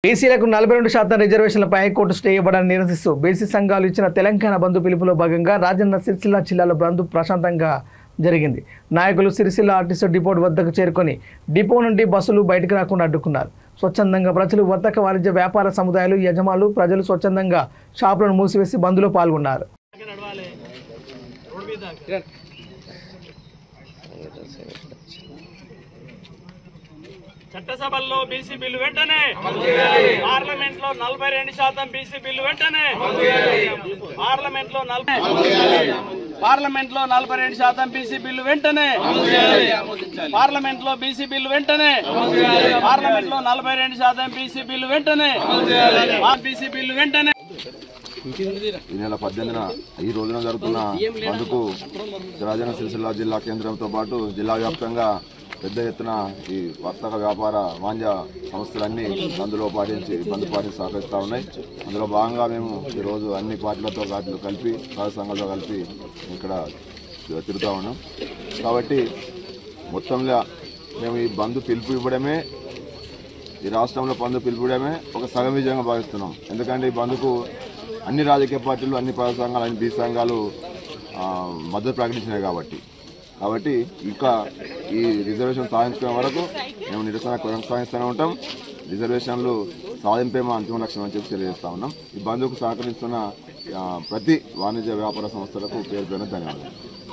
బీసీలకు 42% రిజర్వేషన్లపై high court stay ఇవ్వడాన్ని నిరసిస్తూ BC సంఘాలు ఇచ్చిన తెలంగాణ బంధు పిలుపులో భాగంగా రాజన్న సిరిసిల్ల జిల్లాలో బంధు ప్రశాంతంగా జరిగింది. నాయకులు సిరిసిల్ల ఆర్టీసీ డిపో వద్దకు చేరుకొని డిపో నుండి బస్సులు బయటకు రాకుండా అడ్డుకున్నారు. స్వచ్ఛందంగా ప్రజలు, వర్తక వాణిజ్య వ్యాపార సముదాయాలు, యజమానులు, ప్రజలు స్వచ్ఛందంగా షాపులను మూసివేసి బంద్లో పాల్గొన్నారు. చట్టసభల్లో బీసీ బిల్లు వెంటనే, పార్లమెంట్ లో 42% బీసీ బిల్లు వెంటనే, పార్లమెంట్ లో 42% బీసీ బిల్లు వెంటనే, పార్లమెంట్ లో బీసీ బిల్లు వెంటనే, పార్లమెంట్ లో 42% బీసీ బిల్లు వెంటనే, బీసీ బిల్లు వెంటనే. ఈ నెల 18న ఈ రోజున జరుగుతున్న బంద్కు రాజన్న సిరిసిల్ల జిల్లా కేంద్రంతో పాటు జిల్లా వ్యాప్తంగా పెద్ద ఎత్తున ఈ వర్తక వ్యాపార వాణిజ్య సంస్థలన్నీ బంద్ పాటించి సహకరిస్తూ ఉన్నాయి. అందులో భాగంగా మేము ఈరోజు అన్ని పార్టీలతో కలిపి సహజ సంఘాలతో కలిపి ఇక్కడ తిరుగుతూ ఉన్నాం. కాబట్టి మొత్తంలో మేము ఈ బంద్ పిలుపు ఇవ్వడమే, ఈ రాష్ట్రంలో బంద్ పిలుపు ఇవ్వడమే ఒక సగం విజయంగా భావిస్తున్నాం. ఎందుకంటే ఈ బంద్కు అన్ని రాజకీయ పార్టీలు, అన్ని ప్రజా సంఘాలు, అన్ని బీసీ సంఘాలు మద్దతు ప్రకటించినాయి. కాబట్టి ఇంకా ఈ రిజర్వేషన్ సాధించుకునే వరకు మేము నిరసన కొనసాగిస్తూనే ఉంటాం. రిజర్వేషన్లు సాధింపే మా అంతిమ లక్ష్యం అని చెప్పి తెలియజేస్తా ఉన్నాం. ఈ బంద్కు సహకరిస్తున్న ప్రతి వాణిజ్య వ్యాపార సంస్థలకు పేరు ధన్యవాదాలు.